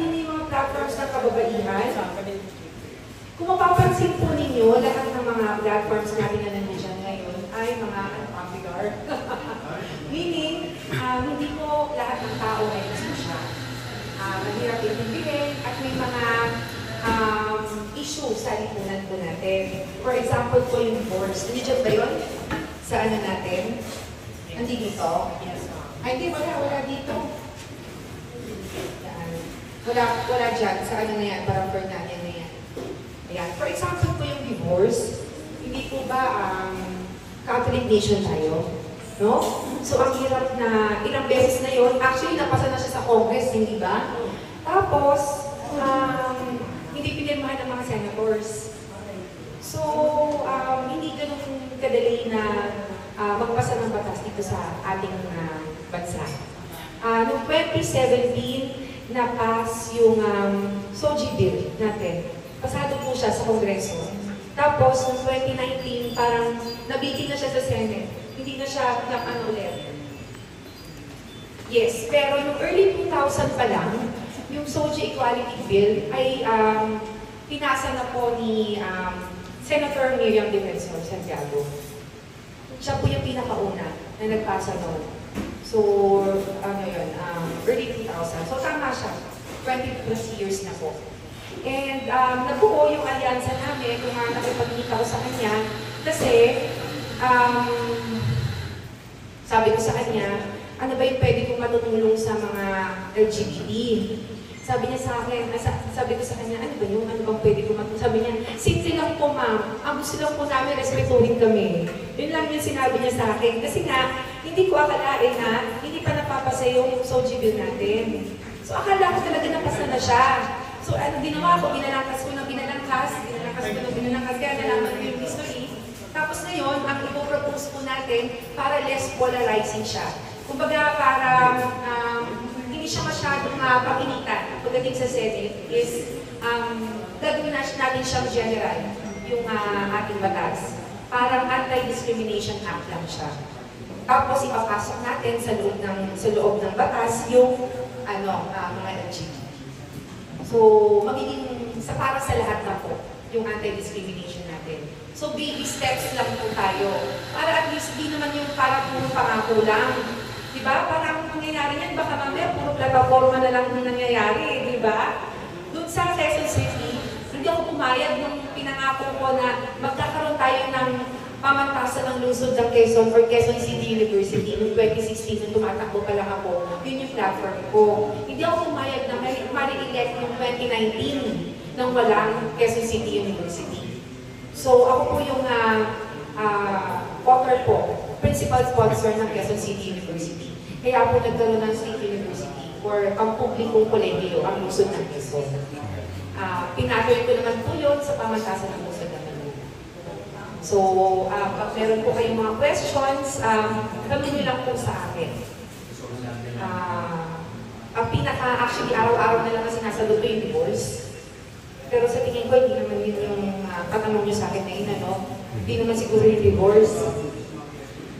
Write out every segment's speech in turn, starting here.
ninyo yung mga platforms ng kababaihan. Kung mapapansin po ninyo, lahat ng mga platforms natin na nandiyan ngayon ay mga unpopular. Meaning, hindi po lahat ng tao ay gusto siya. Mahirap intindihin at may mga issue sa lipunan po natin. For example po yung divorce. Nandiyan ba yun? Sa ano natin? Hindi dito? Yes. Ay, hindi. Wala dito. Wala dyan. Sa ano na yan? Parang for natin na yan. Ayan. For example po yung divorce. Hindi po ba Catholic nation tayo? No? So, ang hirap na ilang beses na yun. Actually, napasa na siya sa Congress, hindi ba? Tapos, hindi pinirmahan ng mga senators. So, hindi ganun kadali na magpasa ng batas dito sa ating bansa. Noong 2017, na-pass yung SOGI bill natin. Pasado po siya sa Kongreso. Tapos, noong 2019, parang nabitin na siya sa Senate. Hindi na siya ulit. Yes, pero yung early 2000 pa lang, yung SOGI Equality Bill ay pinasa na po ni Senator Miriam Defensor Santiago. Siya po yung pinakauna na nagpasa noon. So, early 2000. So, tama siya. 20 plus years na po. And nabuo yung alyansa namin kung nakipagkita ko sa kanya kasi sabi ko sa kanya, ano ba yung pwede kong matutulong sa mga LGBT? Sabi niya sa akin, sabi ko sa kanya, ano bang pwede kong matulong? Sabi niya, simple lang po ma'am, ang gusto lang po namin, respetuhin kami. Yun lang yung sinabi niya sa akin. Kasi nga, hindi ko akalain na hindi pa napapasa yung SOGI bill natin. So akala ko talaga napasa na siya. So ano ginawa ko, binalangkas ko, kaya nalaman ko yung history. Tapos ngayon, ang ipopropose po natin para less polarizing siya. Kumbaga, para hindi siya masyadong paginitan pagdating sa Senate is gagawin natin siyang general, yung ating batas. Parang anti-discrimination act lang siya. Tapos ipapasok natin sa loob ng batas yung mga LGBT. So, magiging para sa lahat na po yung anti-discrimination natin. So, baby steps lang po tayo. Para at least di naman yung para puro pangako lang. Diba? Parang nangyayari yan, baka mamaya puro plataforma na lang yung nangyayari. Diba? Doon sa Quezon City, hindi ako pumayag nung pinangako ko na magkakaroon tayo ng pamantasan ng lungsod ng Quezon or Quezon City University noong 2016 nung tumatakbo pa lang ako. Yun yung platform ko. Hindi ako pumayag na mali-elect noong 2019 nang walang Quezon City University. So ako po yung author po, principal sponsor ng Quezon City University. Kaya po nagkaroon ng State University for ang publikong kolegyo, ang lungsod ng Quezon. Pinatuloy ko naman po yun sa pamantasan ng lungsod ng Quezon. So, pag meron po kayong mga questions, gawin nyo lang po sa akin. Ang actually, araw-araw na lang kasi nasagot ko yung divorce. Pero sa tingin ko, hindi naman yun yung katanong nyo sa akin na yun, Hindi naman siguro yung divorce.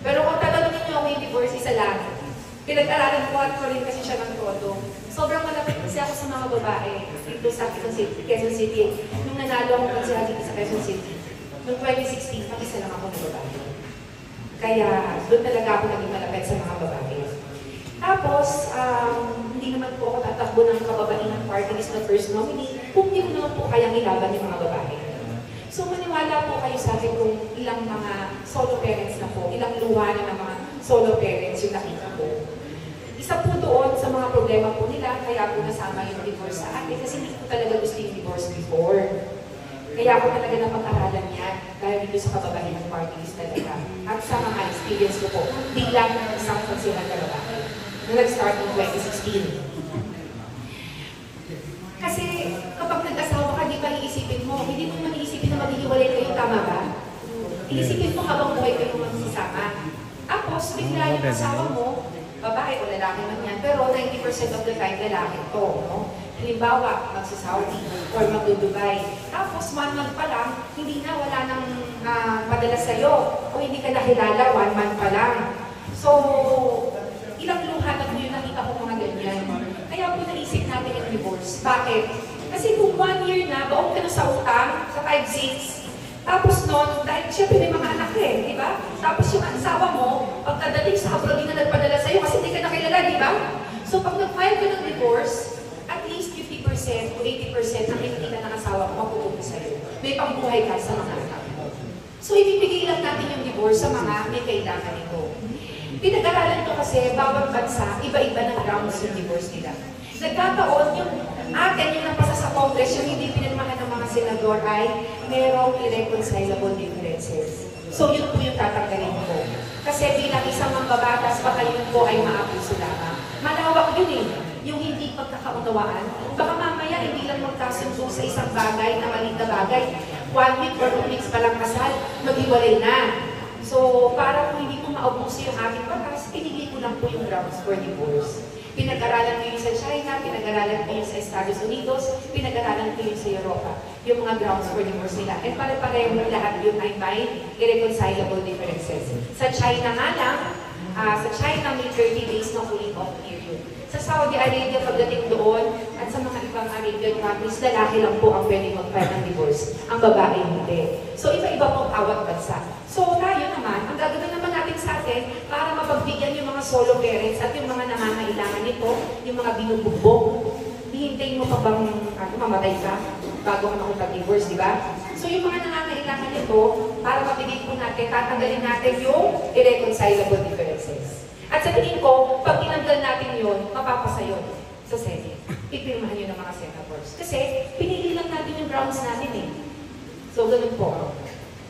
Pero kung tatanungin nyo ako yung divorce, isa lang. Pinag-aralan ko rin kasi siya ng todo. Sobrang malapit kasi ako sa mga babae dito sa Quezon City. Nung nanalo ako kasi dito sa Quezon City. Noong 2016, mag-isa lang ako ng babae. Kaya doon talaga ako naging malapit sa mga babae. Tapos, hindi naman po ako tatakbo ng kababaihan party list na first nominee kung hindi ko naman po kayang ilaban yung mga babae. So, maniwala po kayo sa akin kung ilang mga solo parents na po, ilang luha na ng mga solo parents yung nakita ko. Isa po doon sa mga problema po nila, kaya po nasama yung divorce sa akin kasi hindi ko talaga gusto yung divorce before. Kaya ako talaga napag-aralan yan dahil dito sa kababaihan party list talaga. At sa mga experience ko po, bilang isang konsihan na lalaki na nag-start noong 2016. Kasi kapag nag-asawa ka, di ba iisipin mo, hindi mo naman iisipin na maghihiwalay kayo, tama ba? Iisipin mo habang buhay kayo magsasama. Tapos, bigla yung asawa mo, babae o lalaki man yan, pero 90% of the time lalaki to, no? Halimbawa, magsa-Saudi or mag-Dubai. Tapos, 1 month pa lang, hindi na, wala nang padala sa'yo. O hindi ka nakilala, 1 month pa lang. So, ilang luha na po yung nakita ko mga ganyan. Kaya po naisip natin yung divorce. Bakit? Kasi kung 1 year na, baon ka na sa utang, sa 5-6, tapos noon, dahil siyempre may mga anak di ba? Tapos yung asawa mo, pagkadating sa abroad, hindi na nagpadala sa'yo kasi hindi ka nakilala, di ba? So pag nag-file ka ng divorce, at least 50% o 80% ng kinikita ng asawa mo mapupunta sa'yo. May pangbuhay ka sa mga anak mo. So ibibigay lang natin yung divorce sa mga may kailangan nito. Pinag-aralan ko kasi bawat bansa, iba-iba ng grounds yung divorce nila. Nagkataon yung atin, yung napasa sa Congress, yung hindi pinirmahan ng mga senador ay merong irreconcilable differences. So yun po yung tatanggalin ko. Kasi bilang isang mambabatas, baka yun po ay maabuso lamang. Malawak yun yung hindi pagkakaunawaan. Baka mamaya hindi lang magkasundo sa isang bagay na maliit na bagay. 1 week or 2 weeks pa lang kasal, maghiwalay na. So, para kung hindi mo maubuso yung ating batas, pinili ko lang po yung grounds for divorce. Pinag-aralan ko yun sa China, pinag-aralan ko yun sa Estados Unidos, pinag-aralan ko yun sa Europa, yung mga grounds for divorce nila. And pare-pareho lahat yun ay may irreconcilable differences. Sa China nga lang, sa China may 30 days na cooling off period. Sa Saudi Arabia, pagdating doon, at sa mga ibang Arabian countries, lalaki lang po ang pwede mag-file ng divorce. Ang babae hindi. So, iba-iba po awat bansa. So, tayo naman, ang gagawin naman natin sa atin, para mapagbigyan yung mga solo parents at yung mga nangangailangan nito, yung mga binubugbog, hihintayin mo pa bang mamatay ka bago ka makipag-divorce, di ba? So, yung mga nangangailangan nito, para mabigay po natin, tatanggalin natin yung irreconcilable differences. At sa tingin ko, pag tinanggal natin yun, mapapasa yun sa Senate. Ipirmahan yun ng mga senators. Kasi, pinili lang natin yung grounds natin So, ganun po.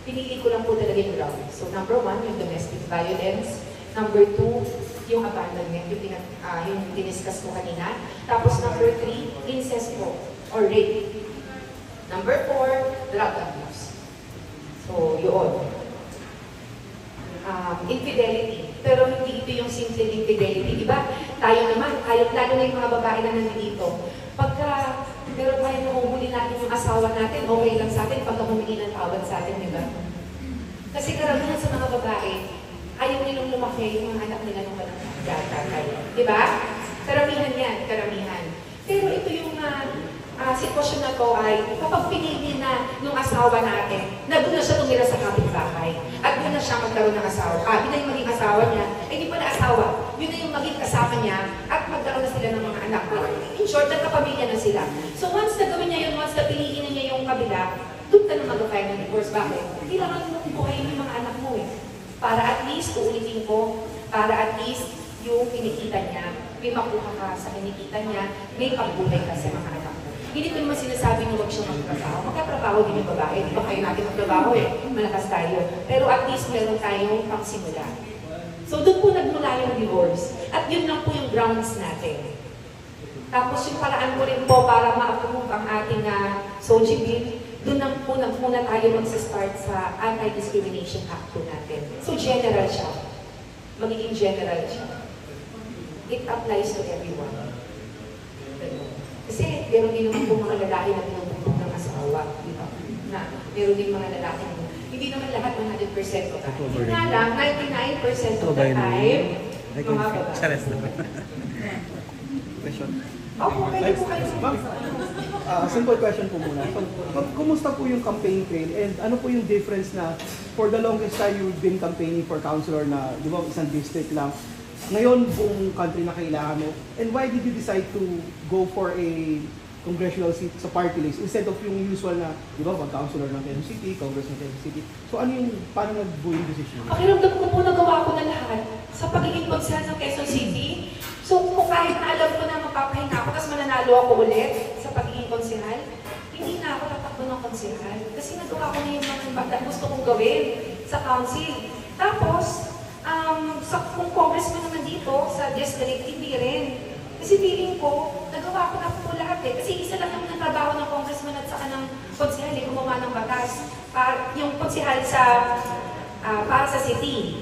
Pinili ko lang po talaga yung grounds. So, number 1, yung domestic violence. Number 2, yung abandonment, yung diniscuss ko kanina. Tapos, number 3, incest po, or rape. Number 4, drug abuse. So, yun. Infidelity. Pero hindi ito yung simple infidelity, di ba? Tayo naman, lalo na yung mga babae na nandito. Pagka, pero tayo nahuhuli natin yung asawa natin, okay lang sa atin pagka humingi ng tawad sa atin, di ba? Kasi karamihan sa mga babae, ayaw nilang lumaki yung mga anak nila nung walang tatay. Di ba? Karamihan yan, karamihan. Pero ito yung sitwasyon na to ay kapag pinili na nung asawa natin, na doon na siya tumira sa kapitbahay. At doon na siya magkaroon ng asawa. Yun na yung maging asawa niya. Hindi pa na asawa. Yun na yung maging kasama niya at magkaroon na sila ng mga anak. In short, nagkapamilya na sila. So once na gawin niya yun, once na piliin na niya yung kabila, doon ka na mag-file ng divorce. Bakit? Kailangan mo buhayin yung mga anak mo Para at least, uulitin ko, para at least yung kinikita niya, may makuha ka sa kinikita niya, may pagbuhay ka sa mga anak mo. Hindi ko naman sinasabi na huwag siya magtrabaho. Magkatrabaho din yung babae. Di ba kayo natin magtrabaho malakas tayo. Pero at least meron tayong pangsimula. So doon po nagmula yung divorce. At yun lang po yung grounds natin. Tapos yung paraan ko rin po para ma-approve ang ating SOGI bill, doon lang po muna tayo mag-start sa Anti-Discrimination Act po natin. So general siya. Magiging general siya. It applies to everyone. Kasi meron din naman po mga lalaki na pinubugbog ng asawa. Na meron din mga lalaki na hindi naman lahat 100% of the time. Nga lang, 99% of the time, mga babae. Question? Opo, pwede po kayo. Simple question po muna. Kumusta po yung campaign trail and ano po yung difference na for the longest time you've been campaigning for councilor na, di ba, isang district lang. Ngayon, buong country na kailangan mo. And why did you decide to go for a congressional seat sa party list instead of yung usual na, di ba, pag-councilor ng Quezon City, Congress ng Quezon City. So ano yung, paano nag-go yung decision? Pakiramdam ko po nagawa ko na lahat sa pagiging konsehal ng Quezon City. So kung kahit na alam ko na mapapahinga ako, tapos mananalo ako ulit sa pagiging konsehal, hindi na ako tatakbo ng konsehal. Kasi nagawa ko na yung mga gusto kong gawin sa council. Tapos, kung congressman naman dito, sa district, hindi rin. Kasi feeling ko, nagawa ko na po lahat Kasi isa lang naman ang trabaho ng congressman at saka ng konsehal, gumawa ng batas. Yung konsehal para sa city.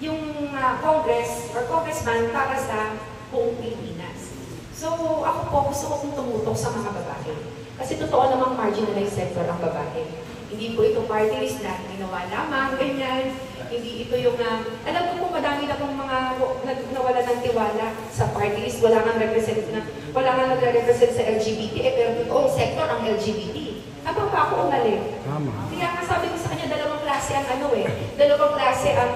Yung congress or congressman para sa buong Pilipinas. So, ako po, gusto ko kong tumutok sa mga babae. Kasi totoo namang marginalized sector ang babae. Hindi po ito party list na ginawa lamang, ganyan. Hindi ito yung, alam ko po madami na pong mga nawala ng tiwala sa party list. Wala nga nagre-represent sa LGBT, pero totoong sector ang LGBT. Habang pa ako umalit. Kaya nga sabi ko sa kanya, dalawang klase ang dalawang klase ang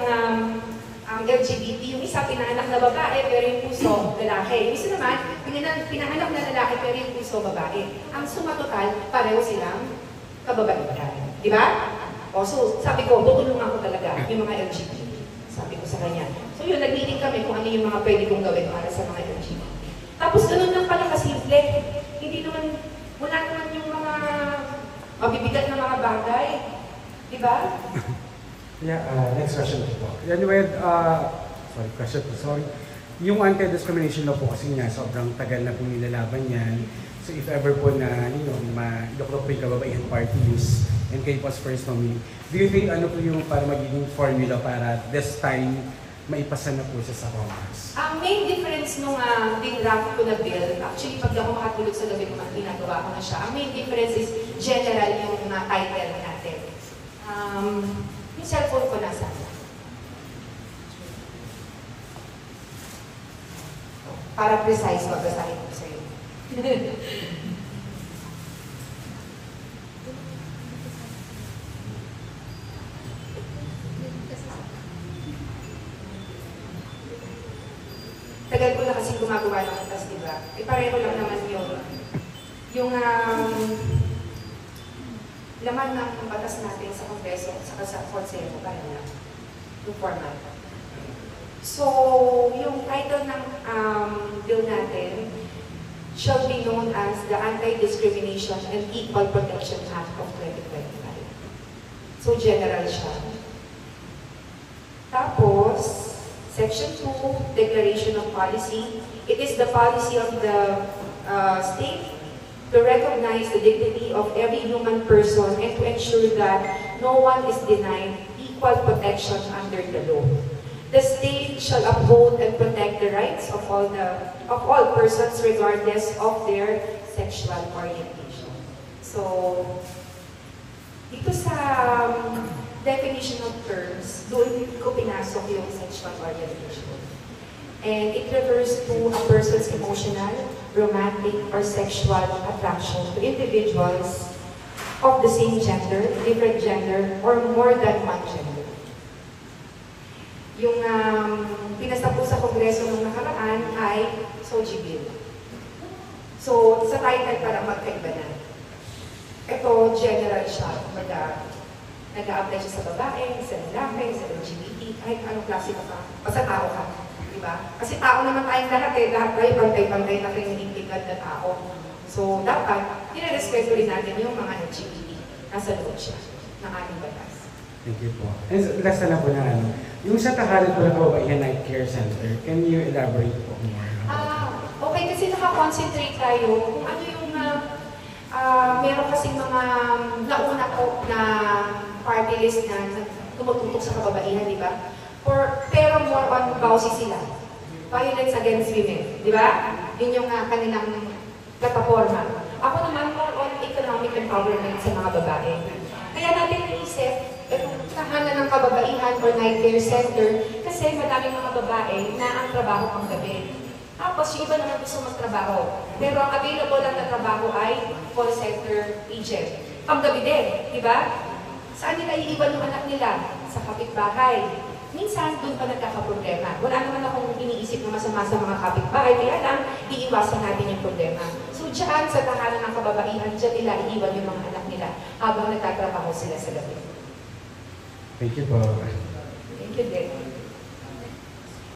LGBT. Yung isa, pinanganak na babae, pero yung puso, lalaki. Yung isa naman, pinanganak na lalaki, pero yung puso, babae. Ang suma total, pareho silang kababaihan. Di ba? O, so, sabi ko, tutulungan ko talaga yung mga LGBT. Sabi ko sa kanya. So yun, nag-meeting kami kung ano yung mga pwede kong gawin para sa mga LGBT. Tapos ganun lang pala kasimple. Hindi naman, wala naman yung mga mabibigat na mga bagay. Di ba? Yeah, next question po. Anyway, sorry. Yung anti-discrimination law po kasi nga, sobrang tagal na po nilalaban yan. So if ever po na, ma-doklok po yung kababaihan party list and kayo po as first nominee, do you think ano po yung para magiging formula para this time maipasa na po siya sa Congress? Ang main difference nung din-draft ko na bill, actually pag ako makatulog sa gabi kung ginagawa ko na siya, ang main difference is general yung title natin. Yung cellphone ko nasa. Para precise, magbasahin ko sa'yo. Tagal ko na kasi gumagawa ng batas, di ba? Pareho lang naman yung laman ng batas natin sa Kongreso at sa Konseho, pareho lang. Yung format. So, yung title ng bill natin shall be known as the Anti-Discrimination and Equal Protection Act of 2025. So, general siya. Tapos, Section 2, Declaration of Policy. It is the policy of the state to recognize the dignity of every human person and to ensure that no one is denied equal protection under the law. The state shall uphold and protect the rights of all persons regardless of their sexual orientation. So, dito sa definition of terms, doon ko pinasok yung sexual orientation. And it refers to a person's emotional, romantic, or sexual attraction to individuals of the same gender, different gender, or more than one gender. Yung pinasa po sa Kongreso ng nakaraan ay SOGI Bill. So, sa title parang magkaiba na. Ito, general siya. Nag-a-apply siya sa babae, sa lalaki, sa LGBT, kahit anong klase ka pa. Basta tao ka. Diba? Kasi tao naman tayong lahat lahat tayo pantay-pantay na kininintigad na tao. So, dapat, nire-respeto rin natin yung mga LGBT. Nasa loob siya ng ating batas. Thank you po. And last na lang po na yung sa tahanan po ng Kababaihan Night Care Center, can you elaborate po more? Okay, kasi nakakonsentrate tayo kung ano yung meron kasing mga nauna po na party list na tumututok sa kababaihan, di ba? Pero more on bawsi sila. Violence against women, di ba? Yun yung kanilang plataforma. Ako naman more on economic empowerment sa mga babae. Kaya natin naisip, tahanan ng kababaihan or night care center kasi madaming mga babae na ang trabaho pang gabi. Tapos yung iba naman gusto magtrabaho. Pero ang available lang na trabaho ay call center agent. Pang gabi din, di ba? Saan nila iiwan yung anak nila? Sa kapitbahay. Minsan, doon pa nagkakaproblema. Wala naman akong iniisip na masama sa mga kapitbahay, kaya lang, iiwasan natin yung problema. So, dyan sa tahanan ng kababaihan, dyan nila iiwan yung mga anak nila habang nagtatrabaho sila sa gabi. Thank you po.